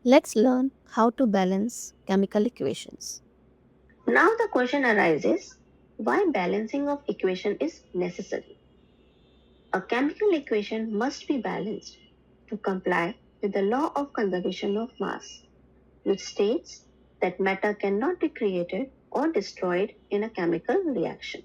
Let's learn how to balance chemical equations. Now the question arises, why balancing of equation is necessary? A chemical equation must be balanced to comply with the law of conservation of mass, which states that matter cannot be created or destroyed in a chemical reaction.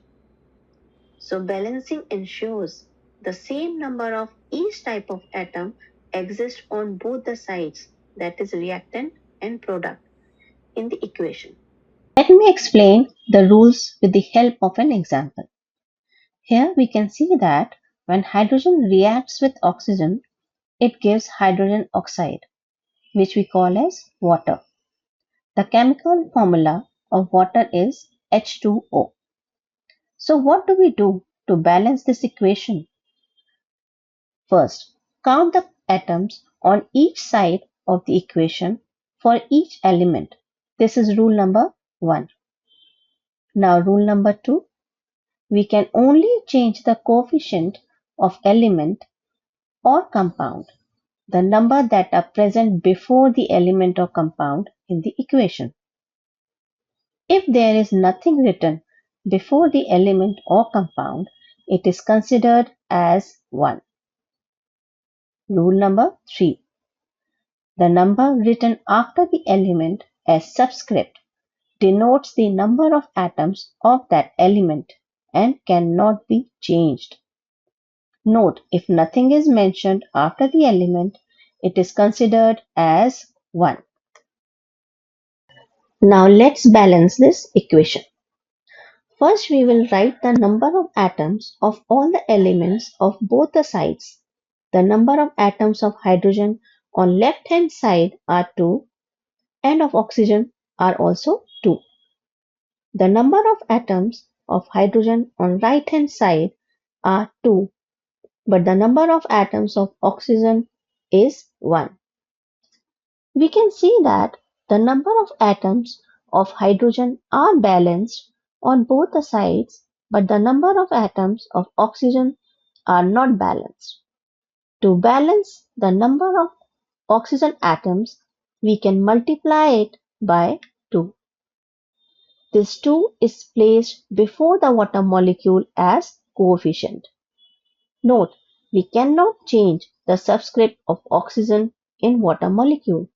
So balancing ensures the same number of each type of atom exists on both the sides, that is reactant and product, in the equation. Let me explain the rules with the help of an example. Here we can see that when hydrogen reacts with oxygen, it gives hydrogen oxide, which we call as water. The chemical formula of water is H2O. So what do we do to balance this equation? First, count the atoms on each side of the equation for each element. This is rule number 1. Now rule number 2. We can only change the coefficient of element or compound, the number that are present before the element or compound in the equation. If there is nothing written before the element or compound, it is considered as 1. Rule number 3. The number written after the element as subscript denotes the number of atoms of that element and cannot be changed. Note, if nothing is mentioned after the element, it is considered as 1. Now let's balance this equation. First, we will write the number of atoms of all the elements of both the sides. The number of atoms of hydrogen on left hand side are 2 and of oxygen are also 2. The number of atoms of hydrogen on right hand side are 2, but the number of atoms of oxygen is 1. We can see that the number of atoms of hydrogen are balanced on both the sides, but the number of atoms of oxygen are not balanced. To balance the number of oxygen atoms, we can multiply it by 2. This 2 is placed before the water molecule as coefficient. Note, we cannot change the subscript of oxygen in water molecule.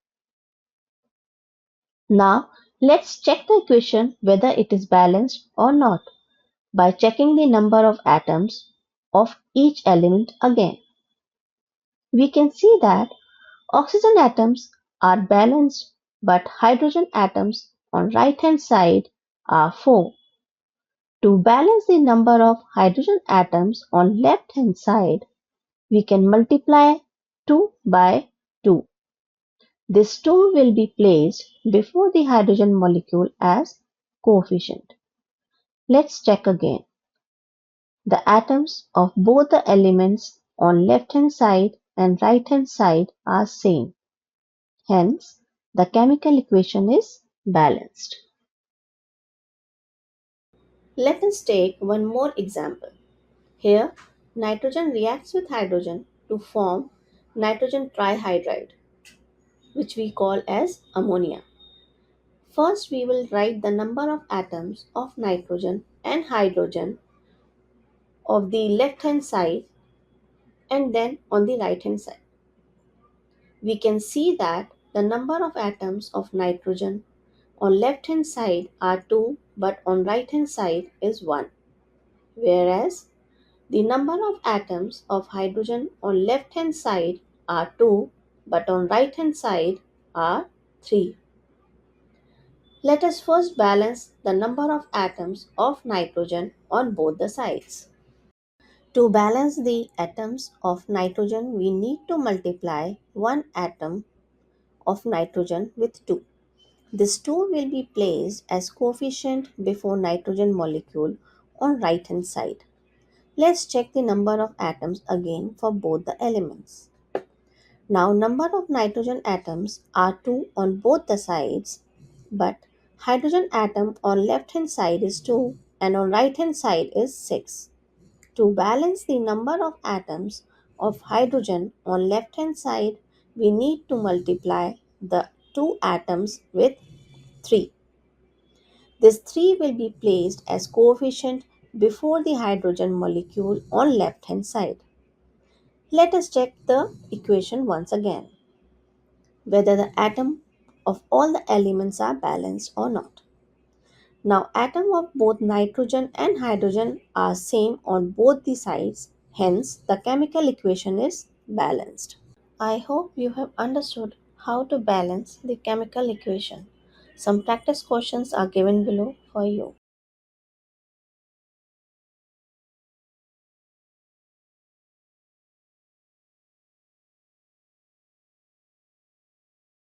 Now, let's check the equation whether it is balanced or not by checking the number of atoms of each element again. We can see that oxygen atoms are balanced, but hydrogen atoms on right hand side are 4. To balance the number of hydrogen atoms on left hand side, we can multiply 2 by 2. This 2 will be placed before the hydrogen molecule as coefficient. Let's check again. The atoms of both the elements on left hand side and right hand side are same. Hence, the chemical equation is balanced. Let us take one more example. Here, nitrogen reacts with hydrogen to form nitrogen trihydride, which we call as ammonia. First, we will write the number of atoms of nitrogen and hydrogen of the left hand side and then on the right hand side. We can see that the number of atoms of nitrogen on left hand side are 2 but on right hand side is 1, whereas the number of atoms of hydrogen on left hand side are 2 but on right hand side are 3. Let us first balance the number of atoms of nitrogen on both the sides. To balance the atoms of nitrogen, we need to multiply one atom of nitrogen with 2. This 2 will be placed as coefficient before nitrogen molecule on right hand side. Let's check the number of atoms again for both the elements. Now number of nitrogen atoms are 2 on both the sides, but hydrogen atom on left hand side is 2 and on right hand side is 6. To balance the number of atoms of hydrogen on left hand side, we need to multiply the two atoms with 3. This 3 will be placed as coefficient before the hydrogen molecule on left hand side. Let us check the equation once again, whether the atom of all the elements are balanced or not. Now atom of both nitrogen and hydrogen are same on both the sides, hence the chemical equation is balanced. I hope you have understood how to balance the chemical equation. Some practice questions are given below for you.